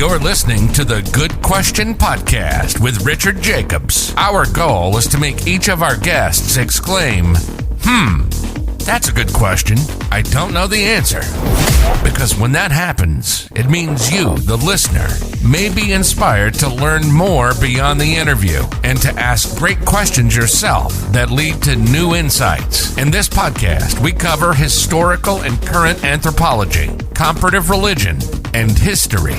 You're listening to the Good Question Podcast with Richard Jacobs. Our goal is to make each of our guests exclaim, that's a good question. I don't know the answer. Because when that happens, it means you, the listener, may be inspired to learn more beyond the interview and to ask great questions yourself that lead to new insights. In this podcast, we cover historical and current anthropology, comparative religion, and history.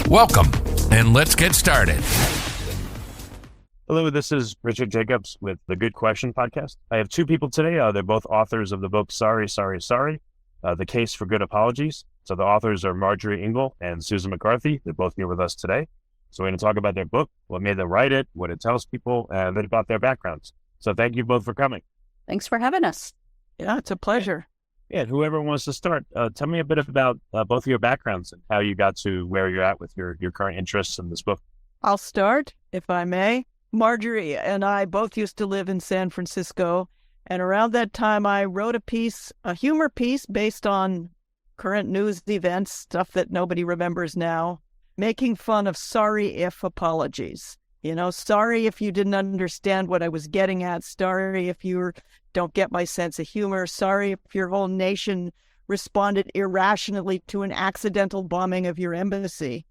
Welcome, and let's get started. Hello, this is Richard Jacobs with the Good Question Podcast. I have two people today. They're both authors of the book Sorry, Sorry, Sorry, The Case for Good Apologies. So the authors are Marjorie Ingall and Susan McCarthy. They're both here with us today. So we're going to talk about their book, what made them write it, what it tells people, and a bit about their backgrounds. So thank you both for coming. Thanks for having us. Yeah, it's a pleasure. Yeah, whoever wants to start, tell me a bit about both of your backgrounds and how you got to where you're at with your current interests in this book. I'll start, if I may. Marjorie and I both used to live in San Francisco, and around that time I wrote a humor piece based on current news events, stuff that nobody remembers now, making fun of sorry if apologies. You know, sorry if you didn't understand what I was getting at, sorry if you don't get my sense of humor, sorry if your whole nation responded irrationally to an accidental bombing of your embassy.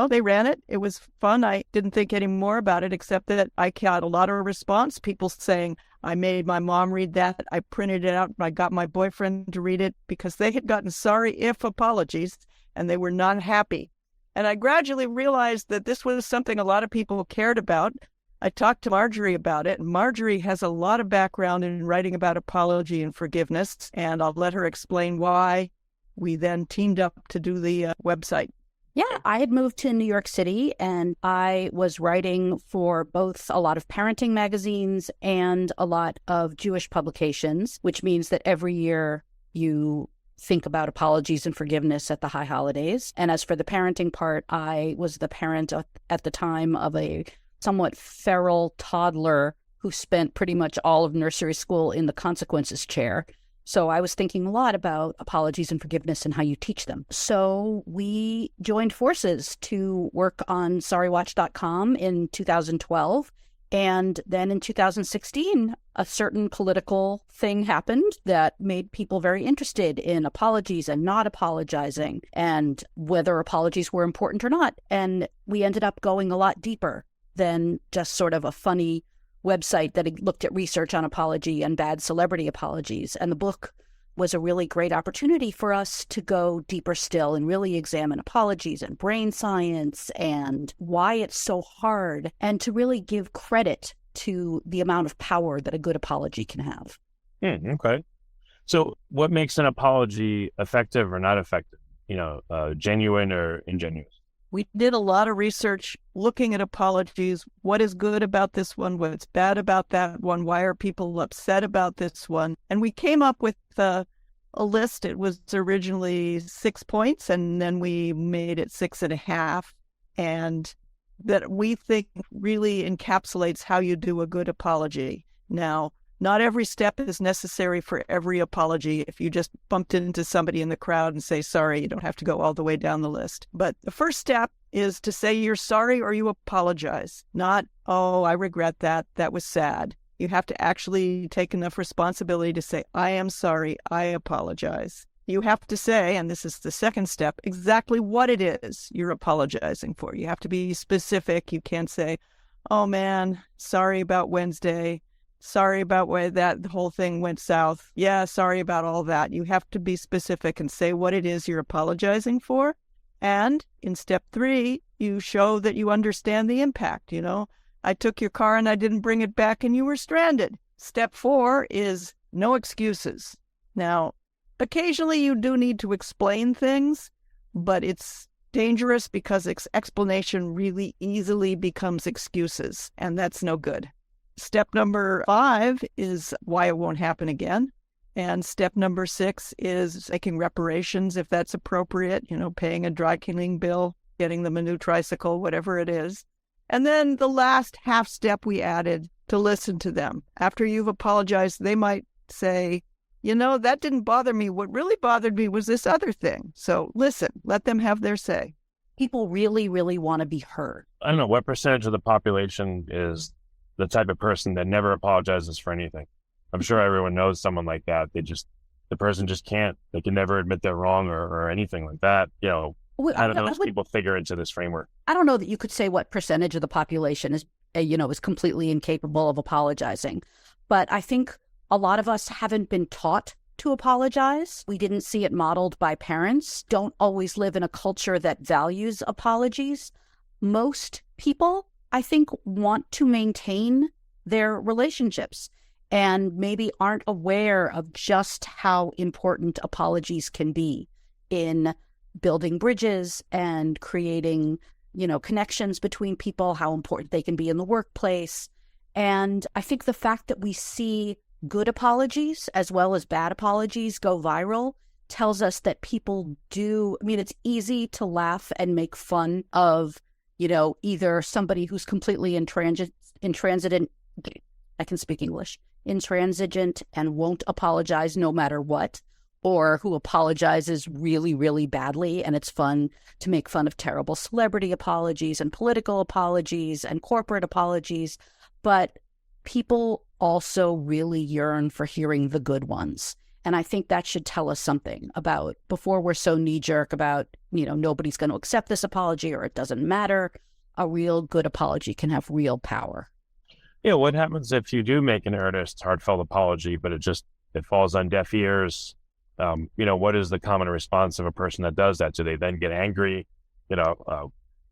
They ran it. It was fun. I didn't think any more about it, except that I got a lot of response. People saying, I made my mom read that. I printed it out. I got my boyfriend to read it because they had gotten sorry if apologies and they were not happy. And I gradually realized that this was something a lot of people cared about. I talked to Marjorie about it, and Marjorie has a lot of background in writing about apology and forgiveness, and I'll let her explain why we then teamed up to do the website. Yeah, I had moved to New York City and I was writing for both a lot of parenting magazines and a lot of Jewish publications, which means that every year you think about apologies and forgiveness at the high holidays. And as for the parenting part, I was the parent at the time of a somewhat feral toddler who spent pretty much all of nursery school in the consequences chair. So I was thinking a lot about apologies and forgiveness and how you teach them. So we joined forces to work on sorrywatch.com in 2012. And then in 2016, a certain political thing happened that made people very interested in apologies and not apologizing and whether apologies were important or not. And we ended up going a lot deeper than just sort of a funny website that looked at research on apology and bad celebrity apologies. And the book was a really great opportunity for us to go deeper still and really examine apologies and brain science and why it's so hard, and to really give credit to the amount of power that a good apology can have. Okay. So what makes an apology effective or not effective? Genuine or ingenuous? We did a lot of research looking at apologies. What is good about this one? What's bad about that one? Why are people upset about this one? And we came up with a list. It was originally 6 points, and then we made it 6.5. And that we think really encapsulates how you do a good apology. Now, not every step is necessary for every apology. If you just bumped into somebody in the crowd and say sorry, you don't have to go all the way down the list. But the first step is to say you're sorry or you apologize. Not, oh, I regret that. That was sad. You have to actually take enough responsibility to say, I am sorry. I apologize. You have to say, and this is the second step, exactly what it is you're apologizing for. You have to be specific. You can't say, oh man, sorry about Wednesday. Sorry about why the whole thing went south. Yeah, sorry about all that. You have to be specific and say what it is you're apologizing for. And in step 3, you show that you understand the impact. I took your car and I didn't bring it back and you were stranded. Step 4 is no excuses. Now, occasionally you do need to explain things, but it's dangerous because explanation really easily becomes excuses, and that's no good. Step number 5 is why it won't happen again. And step number 6 is making reparations if that's appropriate, paying a dry cleaning bill, getting them a new tricycle, whatever it is. And then the last half step we added to listen to them. After you've apologized, they might say, that didn't bother me. What really bothered me was this other thing. So listen, let them have their say. people really, really want to be heard. I don't know what percentage of the population is the type of person that never apologizes for anything. I'm sure everyone knows someone like that. The person just can't. They can never admit they're wrong or anything like that. How do those people figure into this framework? I don't know that you could say what percentage of the population is completely incapable of apologizing. But I think a lot of us haven't been taught to apologize. We didn't see it modeled by parents, don't always live in a culture that values apologies. Most people, I think, want to maintain their relationships and maybe aren't aware of just how important apologies can be in building bridges and creating, connections between people, how important they can be in the workplace. And I think the fact that we see good apologies as well as bad apologies go viral tells us that people do. It's easy to laugh and make fun of, either somebody who's completely intransigent, I can speak English, intransigent and won't apologize no matter what, or who apologizes really, really badly. And it's fun to make fun of terrible celebrity apologies and political apologies and corporate apologies. But people also really yearn for hearing the good ones. And I think that should tell us something about, before we're so knee-jerk about, nobody's going to accept this apology or it doesn't matter, a real good apology can have real power. Yeah, what happens if you do make an earnest, heartfelt apology, but it falls on deaf ears? What is the common response of a person that does that? Do they then get angry?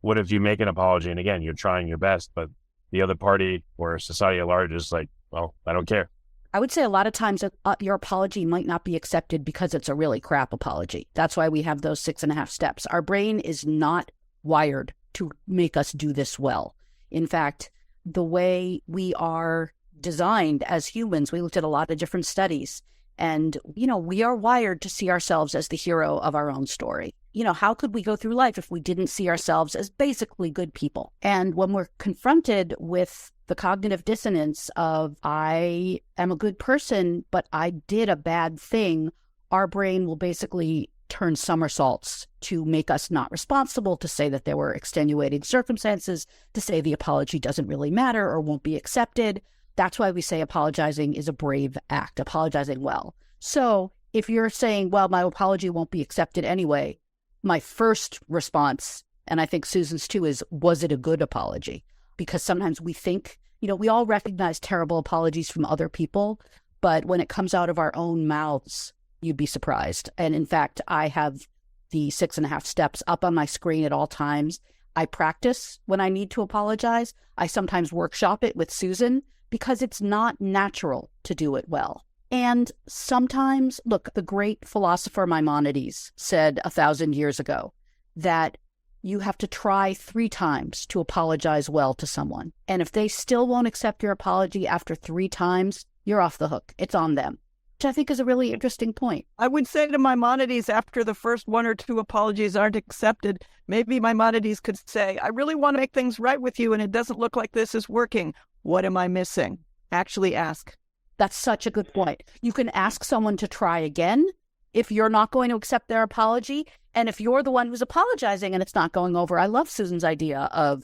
What if you make an apology and again, you're trying your best, but the other party or society at large is like, well, I don't care. I would say a lot of times your apology might not be accepted because it's a really crap apology. That's why we have those 6.5 steps. Our brain is not wired to make us do this well. In fact, the way we are designed as humans, we looked at a lot of different studies, and, we are wired to see ourselves as the hero of our own story. How could we go through life if we didn't see ourselves as basically good people? And when we're confronted with the cognitive dissonance of, I am a good person, but I did a bad thing, our brain will basically turn somersaults to make us not responsible, to say that there were extenuating circumstances, to say the apology doesn't really matter or won't be accepted. That's why we say apologizing is a brave act, apologizing well. So if you're saying, well, my apology won't be accepted anyway, my first response, and I think Susan's too, is, was it a good apology? Because sometimes we think, we all recognize terrible apologies from other people, but when it comes out of our own mouths, you'd be surprised. And in fact, I have the 6.5 steps up on my screen at all times. I practice when I need to apologize. I sometimes workshop it with Susan because it's not natural to do it well. And sometimes, look, the great philosopher Maimonides said 1,000 years ago that you have to try 3 times to apologize well to someone. And if they still won't accept your apology after 3 times, you're off the hook. It's on them, which I think is a really interesting point. I would say to Maimonides, after the first 1 or 2 apologies aren't accepted, maybe Maimonides could say, I really want to make things right with you, and it doesn't look like this is working. What am I missing? Actually ask. That's such a good point. You can ask someone to try again if you're not going to accept their apology. And if you're the one who's apologizing and it's not going over, I love Susan's idea of,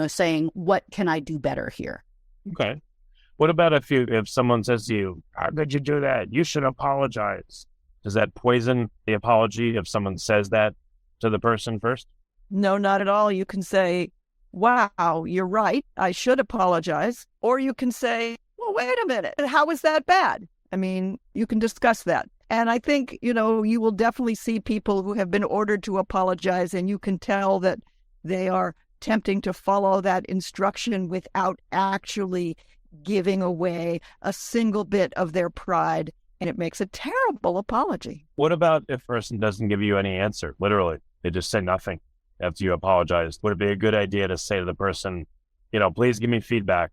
saying, what can I do better here? Okay. What about if someone says to you, how could you do that? You should apologize. Does that poison the apology if someone says that to the person first? No, not at all. You can say, wow, you're right, I should apologize. Or you can say, well, wait a minute, how is that bad? You can discuss that. And I think, you will definitely see people who have been ordered to apologize, and you can tell that they are attempting to follow that instruction without actually giving away a single bit of their pride. And it makes a terrible apology. What about if a person doesn't give you any answer? Literally, they just say nothing after you apologized. Would it be a good idea to say to the person, please give me feedback.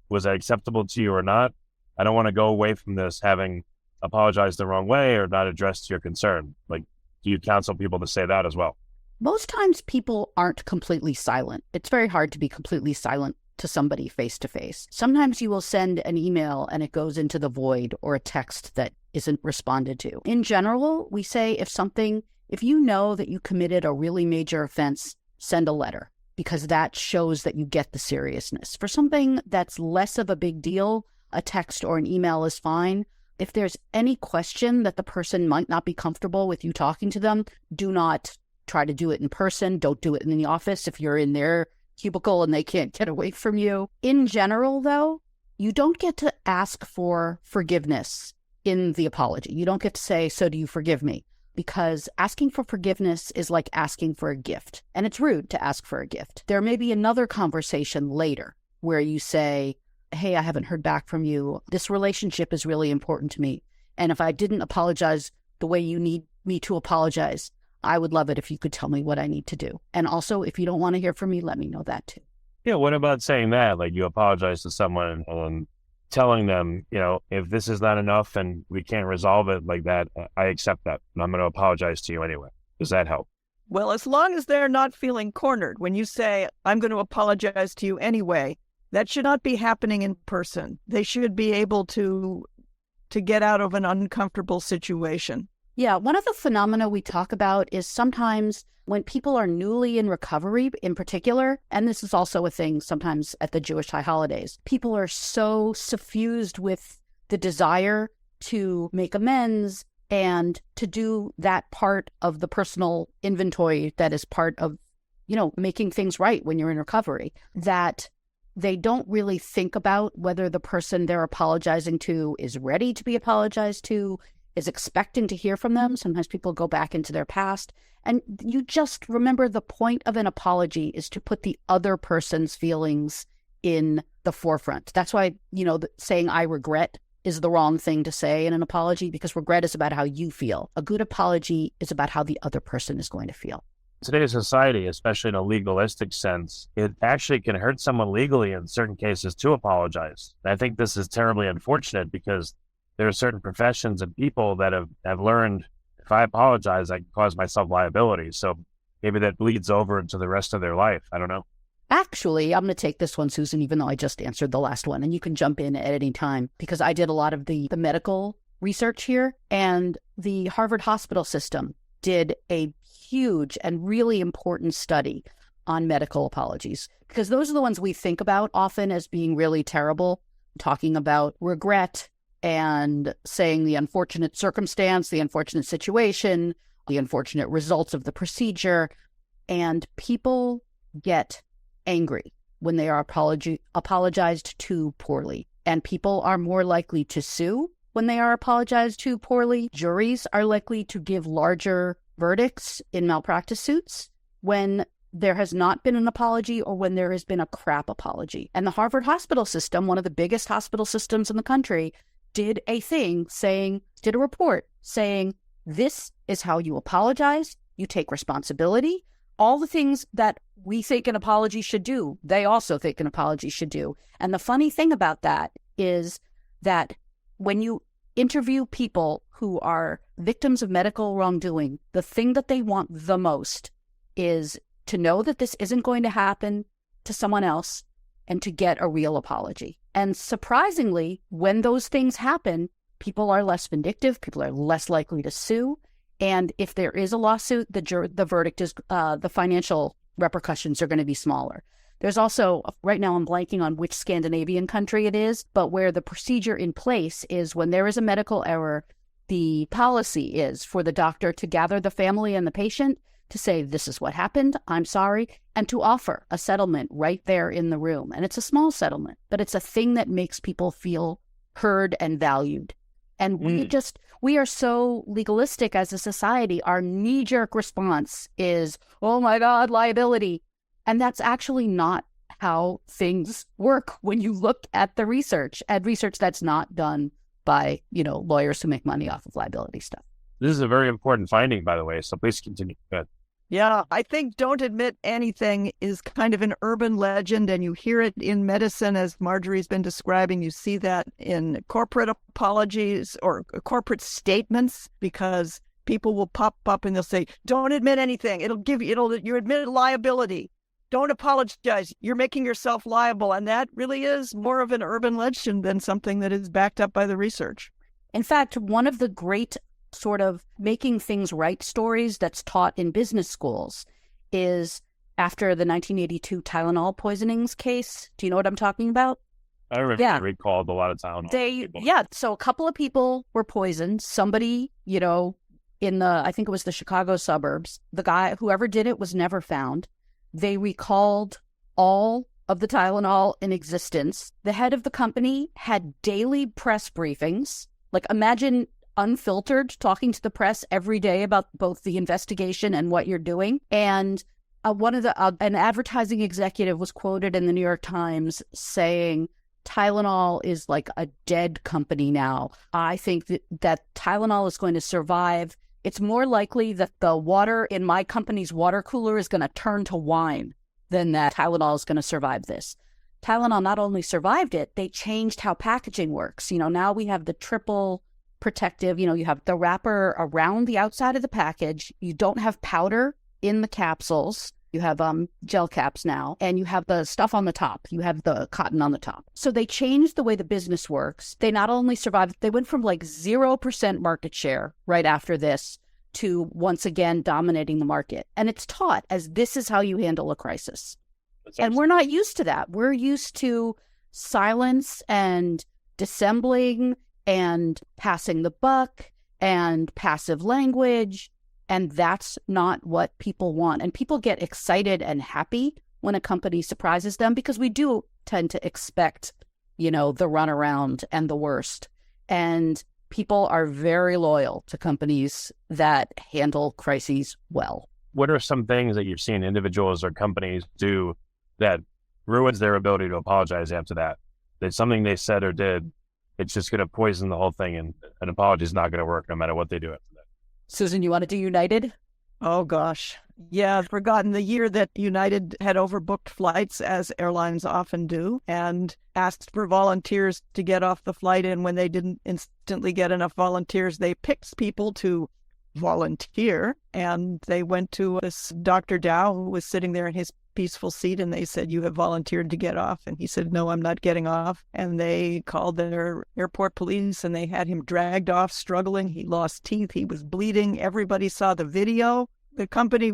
Was that acceptable to you or not? I don't want to go away from this having apologized the wrong way or not addressed your concern. Do you counsel people to say that as well? Most times people aren't completely silent. It's very hard to be completely silent to somebody face to face. Sometimes you will send an email and it goes into the void, or a text that isn't responded to. In general, we say if something If you know that you committed a really major offense, send a letter, because that shows that you get the seriousness. For something that's less of a big deal, a text or an email is fine. If there's any question that the person might not be comfortable with you talking to them, do not try to do it in person. Don't do it in the office if you're in their cubicle and they can't get away from you. In general, though, you don't get to ask for forgiveness in the apology. You don't get to say, "So do you forgive me?" Because asking for forgiveness is like asking for a gift. And it's rude to ask for a gift. There may be another conversation later where you say, "Hey, I haven't heard back from you. This relationship is really important to me. And if I didn't apologize the way you need me to apologize, I would love it if you could tell me what I need to do. And also, if you don't want to hear from me, let me know that too." Yeah, what about saying that? Like, you apologize to someone and telling them, if this is not enough and we can't resolve it like that, I accept that. And I'm going to apologize to you anyway. Does that help? Well, as long as they're not feeling cornered, when you say, "I'm going to apologize to you anyway," that should not be happening in person. They should be able to get out of an uncomfortable situation. Yeah, one of the phenomena we talk about is sometimes when people are newly in recovery in particular, and this is also a thing sometimes at the Jewish high holidays, people are so suffused with the desire to make amends and to do that part of the personal inventory that is part of, making things right when you're in recovery, that they don't really think about whether the person they're apologizing to is ready to be apologized to, is expecting to hear from them. Sometimes people go back into their past. And you just remember the point of an apology is to put the other person's feelings in the forefront. That's why, saying "I regret" is the wrong thing to say in an apology, because regret is about how you feel. A good apology is about how the other person is going to feel. Today's society, especially in a legalistic sense, it actually can hurt someone legally in certain cases to apologize. And I think this is terribly unfortunate because there are certain professions and people that have learned, if I apologize, I can cause myself liability. So maybe that bleeds over into the rest of their life. I don't know. Actually, I'm going to take this one, Susan, even though I just answered the last one, and you can jump in at any time, because I did a lot of the medical research here, and the Harvard hospital system did a huge and really important study on medical apologies, because those are the ones we think about often as being really terrible, talking about regret and saying the unfortunate circumstance, the unfortunate situation, the unfortunate results of the procedure. And people get angry when they are apologized to poorly. And people are more likely to sue when they are apologized to poorly. Juries are likely to give larger verdicts in malpractice suits when there has not been an apology or when there has been a crap apology. And the Harvard hospital system, one of the biggest hospital systems in the country, did a report saying, this is how you apologize. You take responsibility. All the things that we think an apology should do, they also think an apology should do. And the funny thing about that is that when you interview people who are victims of medical wrongdoing, the thing that they want the most is to know that this isn't going to happen to someone else and to get a real apology. And surprisingly, when those things happen, people are less vindictive, people are less likely to sue. And if there is a lawsuit, the verdict is, the financial repercussions are going to be smaller. There's also, right now I'm blanking on which Scandinavian country it is, but where the procedure in place is when there is a medical error, the policy is for the doctor to gather the family and the patient to say, "This is what happened, I'm sorry," and to offer a settlement right there in the room. And it's a small settlement, but it's a thing that makes people feel heard and valued. And we are so legalistic as a society. Our knee-jerk response is, "Oh my God, liability." And that's actually not how things work when you look at the research, and research that's not done by, lawyers who make money off of liability stuff. This is a very important finding, by the way, so please continue. Go ahead. Yeah, I think "don't admit anything" is kind of an urban legend, and you hear it in medicine, as Marjorie's been describing. You see that in corporate apologies or corporate statements, because people will pop up and they'll say, "Don't admit anything. You admitted liability. Don't apologize. You're making yourself liable." And that really is more of an urban legend than something that is backed up by the research. In fact, one of the great sort of making things right stories that's taught in business schools is after the 1982 Tylenol poisonings case. Do you know what I'm talking about? I remember Yeah. they recalled a lot of Tylenol. So a couple of people were poisoned. Somebody, in I think it was the Chicago suburbs, the guy, whoever did it was never found. They recalled all of the Tylenol in existence. The head of the company had daily press briefings. Like, imagine unfiltered, talking to the press every day about both the investigation and what you're doing. And an advertising executive was quoted in the New York Times saying, Tylenol is like a dead company now. I think that Tylenol is going to survive. It's more likely that the water in my company's water cooler is going to turn to wine than that Tylenol is going to survive this. Tylenol not only survived it, they changed how packaging works. Now we have the triple protective, you have the wrapper around the outside of the package. You don't have powder in the capsules. You have gel caps now, and you have the stuff on the top. You have the cotton on the top. So they changed the way the business works. They not only survived, they went from like 0% market share right after this to once again dominating the market. And it's taught as this is how you handle a crisis. And we're not used to that. We're used to silence and dissembling and passing the buck and passive language. And that's not what people want. And people get excited and happy when a company surprises them because we do tend to expect, the runaround and the worst. And people are very loyal to companies that handle crises well. What are some things that you've seen individuals or companies do that ruins their ability to apologize after that? That something they said or did, it's just going to poison the whole thing, and an apology is not going to work no matter what they do after that. Susan, you want to do United? Oh, gosh. Yeah, I've forgotten the year that United had overbooked flights, as airlines often do, and asked for volunteers to get off the flight. And when they didn't instantly get enough volunteers, they picked people to volunteer. And they went to this Dr. Dow, who was sitting there in his peaceful seat, and they said, you have volunteered to get off. And he said, no, I'm not getting off. And they called their airport police, and they had him dragged off, struggling. He lost teeth. He was bleeding. Everybody saw the video. The company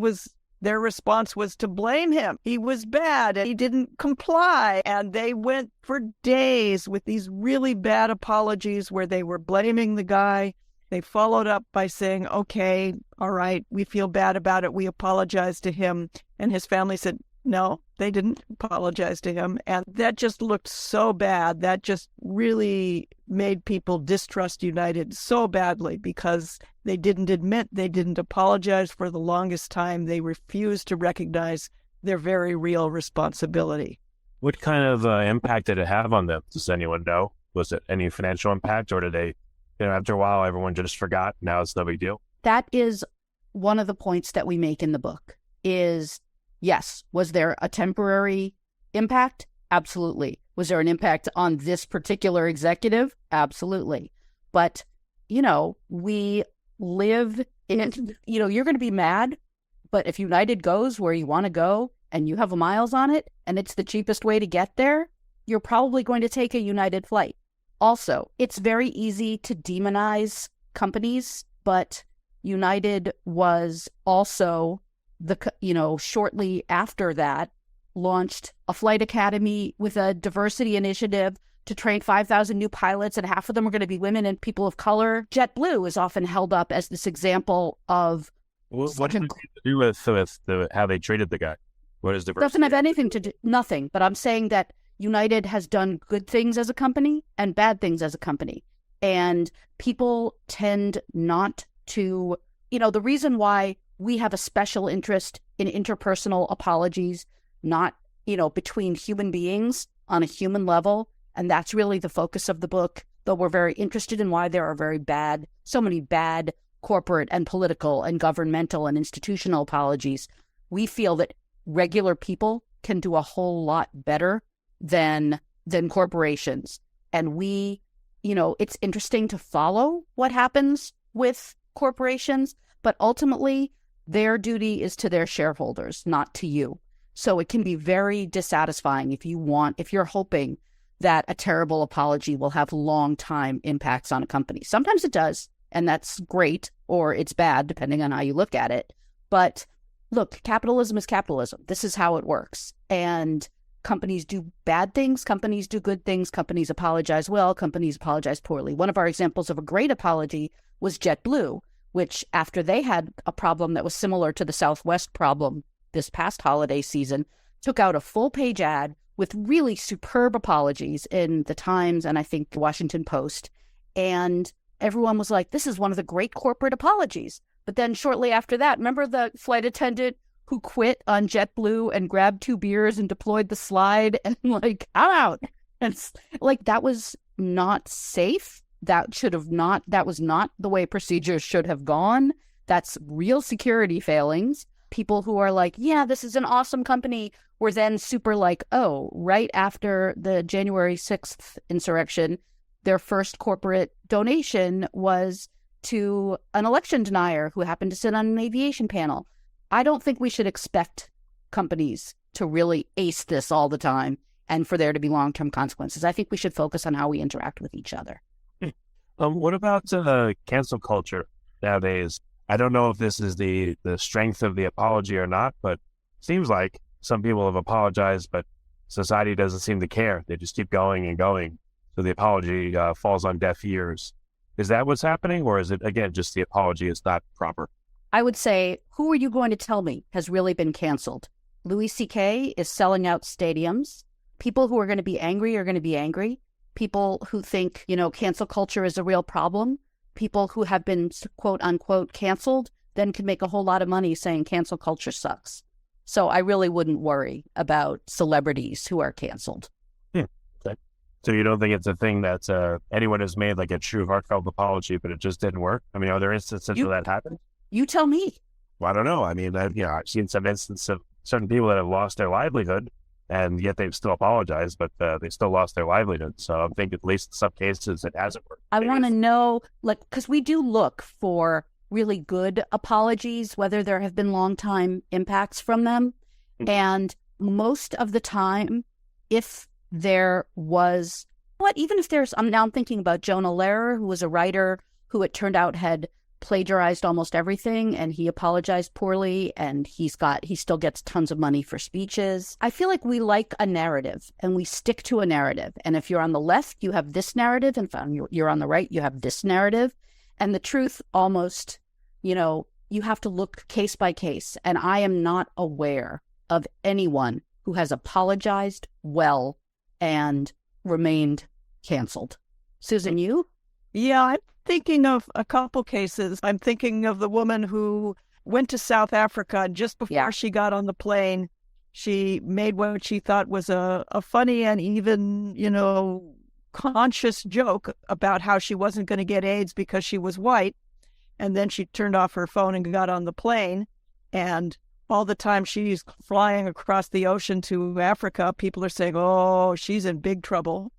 their response was to blame him. He was bad and he didn't comply. And they went for days with these really bad apologies where they were blaming the guy. They followed up by saying, okay, all right, we feel bad about it. We apologize to him. And his family said, no, they didn't apologize to him. And that just looked so bad. That just really made people distrust United so badly because they didn't admit, they didn't apologize for the longest time. They refused to recognize their very real responsibility. What kind of impact did it have on them? Does anyone know? Was it any financial impact, or did they, after a while, everyone just forgot? Now it's no big deal. That is one of the points that we make in the book is, yes, was there a temporary impact? Absolutely. Was there an impact on this particular executive? Absolutely. But, we live in, you're going to be mad, but if United goes where you want to go and you have miles on it and it's the cheapest way to get there, you're probably going to take a United flight. Also, it's very easy to demonize companies, but United was also shortly after that, launched a flight academy with a diversity initiative to train 5,000 new pilots, and half of them are going to be women and people of color. JetBlue is often held up as this example of... What did it do with how they treated the guy? What is diversity? Doesn't have anything to do... Nothing. But I'm saying that United has done good things as a company and bad things as a company. And people tend not to... the reason why we have a special interest in interpersonal apologies, not, between human beings on a human level. And that's really the focus of the book, though we're very interested in why there are so many bad corporate and political and governmental and institutional apologies. We feel that regular people can do a whole lot better than corporations. And it's interesting to follow what happens with corporations, but ultimately their duty is to their shareholders, not to you. So it can be very dissatisfying if you're hoping that a terrible apology will have long time impacts on a company. Sometimes it does, And that's great, or it's bad, depending on how you look at it. But look, capitalism is capitalism. This is how it works. And companies do bad things. Companies do good things. Companies apologize well. Companies apologize poorly. One of our examples of a great apology was JetBlue, which after they had a problem that was similar to the Southwest problem this past holiday season, took out a full-page ad with really superb apologies in the Times and I think the Washington Post. And everyone was like, this is one of the great corporate apologies. But then shortly after that, remember the flight attendant who quit on JetBlue and grabbed 2 beers and deployed the slide and like, I'm out. And like, that was not safe. That was not the way procedures should have gone. That's real security failings. People who are like, yeah, this is an awesome company, were then super like, oh, right after the January 6th insurrection, their first corporate donation was to an election denier who happened to sit on an aviation panel. I don't think we should expect companies to really ace this all the time and for there to be long-term consequences. I think we should focus on how we interact with each other. What about cancel culture nowadays? I don't know if this is the strength of the apology or not, but it seems like some people have apologized, but society doesn't seem to care. They just keep going and going. So the apology falls on deaf ears. Is that what's happening? Or is it, again, just the apology is not proper? I would say, who are you going to tell me has really been canceled? Louis C.K. is selling out stadiums. People who are going to be angry are going to be angry. People who think, cancel culture is a real problem. People who have been, quote unquote, canceled, then can make a whole lot of money saying cancel culture sucks. So I really wouldn't worry about celebrities who are canceled. Okay. So you don't think it's a thing that anyone has made like a true heartfelt apology, but it just didn't work? I mean, are there instances where that happened? You tell me. Well, I don't know. I mean, I've seen some instances of certain people that have lost their livelihood, and yet they've still apologized, but they still lost their livelihood. So I think at least in some cases it hasn't worked. I want to know, because we do look for really good apologies, whether there have been long-time impacts from them. Mm-hmm. And most of the time, if there was, even if there's, I'm thinking about Jonah Lehrer, who was a writer who it turned out had plagiarized almost everything, and he apologized poorly, and he still gets tons of money for speeches. I feel like we like a narrative, and we stick to a narrative. And if you're on the left, you have this narrative, and if you're on the right, you have this narrative. And the truth almost, you have to look case by case. And I am not aware of anyone who has apologized well and remained canceled. Susan, you? Yeah, I'm thinking of a couple cases. I'm thinking of the woman who went to South Africa just before she got on the plane. She made what she thought was a funny and even, conscious joke about how she wasn't going to get AIDS because she was white. And then she turned off her phone and got on the plane. And all the time she's flying across the ocean to Africa, people are saying, oh, she's in big trouble.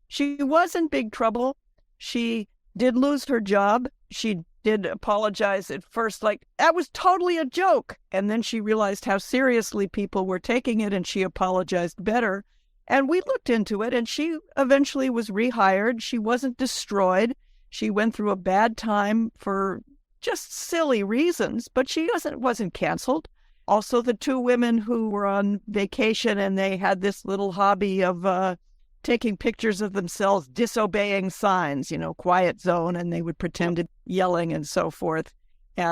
She was in big trouble. She did lose her job. She did apologize at first, like, that was totally a joke. And then she realized how seriously people were taking it, and she apologized better. And we looked into it, and she eventually was rehired. She wasn't destroyed. She went through a bad time for just silly reasons, but she wasn't canceled. Also, the 2 women who were on vacation, and they had this little hobby of taking pictures of themselves disobeying signs, quiet zone, and they would pretend to yelling and so forth.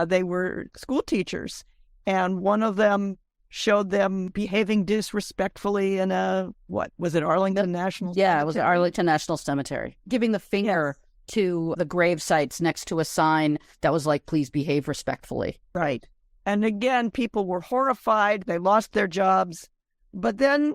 They were school teachers, and one of them showed them behaving disrespectfully in Arlington National Cemetery? Yeah, it was the Arlington National Cemetery, giving the finger to the grave sites next to a sign that was like, please behave respectfully. Right. And again, people were horrified. They lost their jobs. But then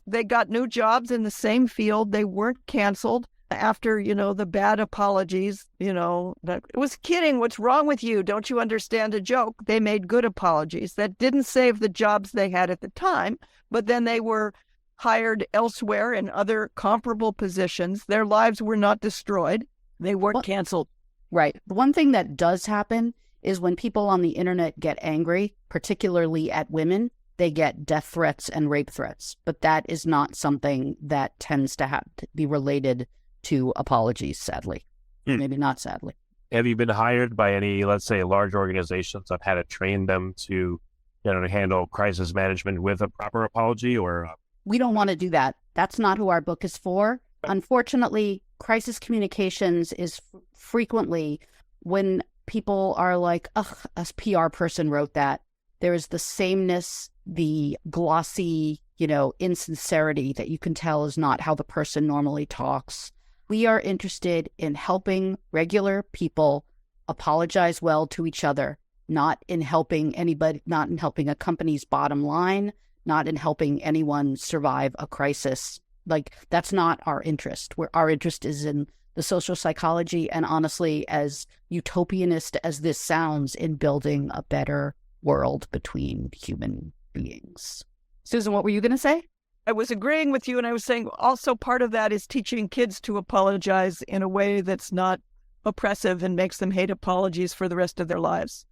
they got new jobs in the same field. They weren't canceled after, the bad apologies, that it was kidding. What's wrong with you? Don't you understand a joke? They made good apologies. That didn't save the jobs they had at the time, but then they were hired elsewhere in other comparable positions. Their lives were not destroyed. They weren't canceled. Right. The one thing that does happen is when people on the internet get angry, particularly at women, they get death threats and rape threats. But that is not something that tends to be related to apologies, sadly. Maybe not sadly. Have you been hired by any, let's say, large organizations on how to train them to, handle crisis management with a proper apology? Or we don't want to do that. That's not who our book is for. Unfortunately, crisis communications is frequently when people are like, ugh, a PR person wrote that. There is the sameness, the glossy, insincerity that you can tell is not how the person normally talks. We are interested in helping regular people apologize well to each other, not in helping anybody, not in helping a company's bottom line, not in helping anyone survive a crisis. Like, that's not our interest. Our interest is in the social psychology, and honestly, as utopianist as this sounds, in building a better world between human beings. Susan, what were you going to say? I was agreeing with you, and I was saying also part of that is teaching kids to apologize in a way that's not oppressive and makes them hate apologies for the rest of their lives.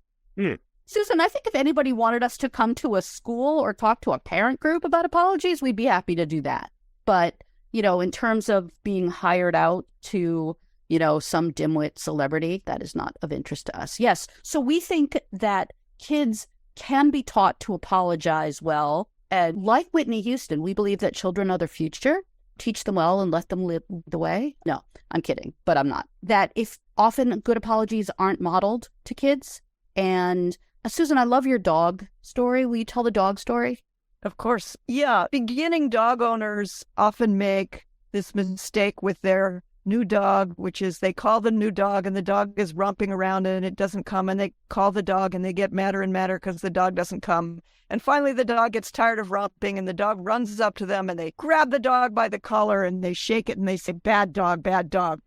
Susan, I think if anybody wanted us to come to a school or talk to a parent group about apologies, we'd be happy to do that. But, in terms of being hired out to, some dimwit celebrity, that is not of interest to us. Yes. So we think that kids can be taught to apologize well. And like Whitney Houston, we believe that children are the future. Teach them well and let them lead the way. No, I'm kidding, but I'm not. That if often good apologies aren't modeled to kids. And Susan, I love your dog story. Will you tell the dog story? Of course. Yeah. Beginning dog owners often make this mistake with their new dog, which is they call the new dog and the dog is romping around and it doesn't come, and they call the dog and they get madder and madder because the dog doesn't come. And finally the dog gets tired of romping and the dog runs up to them and they grab the dog by the collar and they shake it and they say, bad dog, bad dog.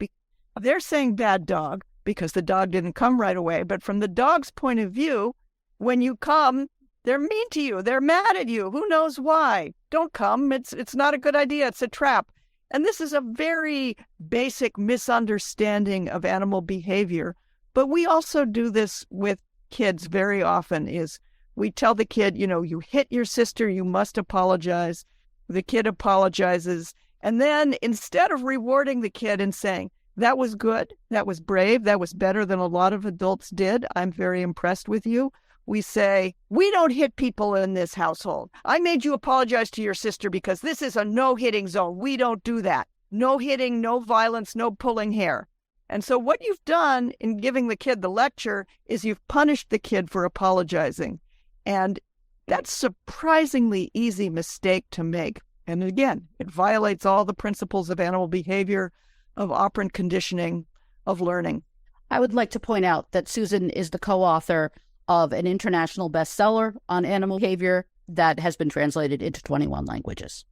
They're saying bad dog because the dog didn't come right away. But from the dog's point of view, when you come, they're mean to you. They're mad at you. Who knows why? Don't come. It's not a good idea. It's a trap. And this is a very basic misunderstanding of animal behavior. But we also do this with kids very often, is we tell the kid, you hit your sister, you must apologize. The kid apologizes. And then instead of rewarding the kid and saying, that was good, that was brave, that was better than a lot of adults did, I'm very impressed with you, we say, we don't hit people in this household. I made you apologize to your sister because this is a no-hitting zone. We don't do that. No hitting, no violence, no pulling hair. And so what you've done in giving the kid the lecture is you've punished the kid for apologizing. And that's a surprisingly easy mistake to make. And again, it violates all the principles of animal behavior, of operant conditioning, of learning. I would like to point out that Susan is the co-author of an international bestseller on animal behavior that has been translated into 21 languages.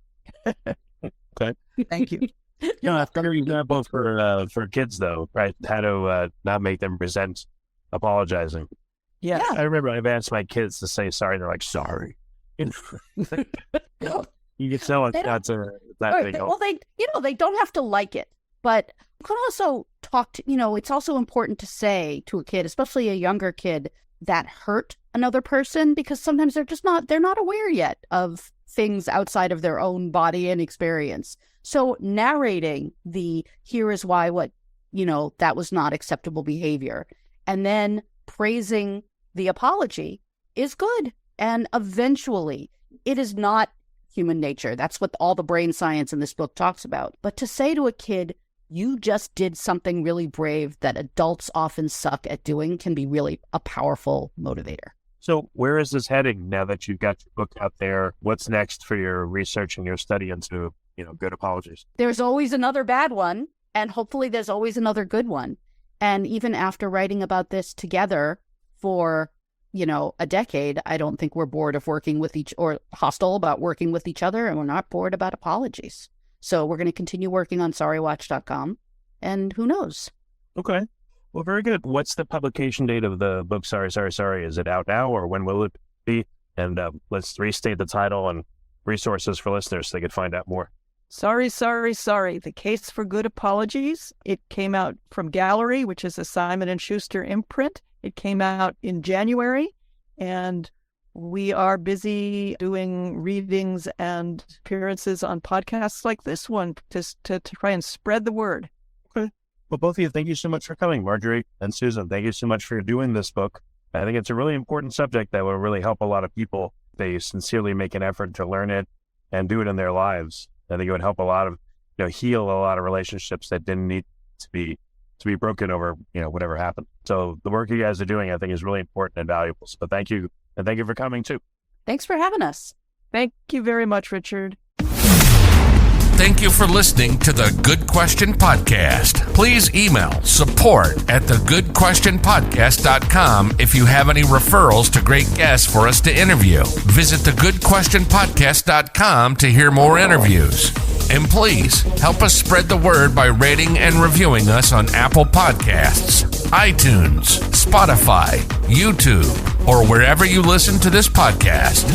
Okay. Thank you. That's better example for kids, though, right? How to not make them resent apologizing. Yes. Yeah. I remember I've asked my kids to say sorry, and they're like, sorry. You can tell it's not big. Well, they don't have to like it, but you can also talk to, it's also important to say to a kid, especially a younger kid, that hurt another person, because sometimes they're not aware yet of things outside of their own body and experience. So narrating here is why that was not acceptable behavior, and then praising the apology is good. And eventually it is not human nature. That's what all the brain science in this book talks about. But to say to a kid, you just did something really brave that adults often suck at doing, can be really a powerful motivator. So where is this heading now that you've got your book out there? What's next for your research and your study into, good apologies? There's always another bad one, and hopefully there's always another good one. And even after writing about this together for, a decade, I don't think we're bored of working with or hostile about working with each other, and we're not bored about apologies. So we're going to continue working on sorrywatch.com, and who knows? Okay. Well, very good. What's the publication date of the book, Sorry, Sorry, Sorry? Is it out now, or when will it be? And let's restate the title and resources for listeners so they could find out more. Sorry, Sorry, Sorry, The Case for Good Apologies. It came out from Gallery, which is a Simon & Schuster imprint. It came out in January, and we are busy doing readings and appearances on podcasts like this one to try and spread the word. Okay. Well, both of you, thank you so much for coming. Marjorie and Susan, thank you so much for doing this book. I think it's a really important subject that will really help a lot of people. They sincerely make an effort to learn it and do it in their lives. I think it would help a lot of, heal a lot of relationships that didn't need to be broken over, whatever happened. So the work you guys are doing, I think, is really important and valuable. So thank you. And thank you for coming too. Thanks for having us. Thank you very much, Richard. Thank you for listening to the Good Question Podcast. Please email support@thegoodquestionpodcast.com if you have any referrals to great guests for us to interview. Visit thegoodquestionpodcast.com to hear more interviews. And please help us spread the word by rating and reviewing us on Apple Podcasts, iTunes, Spotify, YouTube, or wherever you listen to this podcast.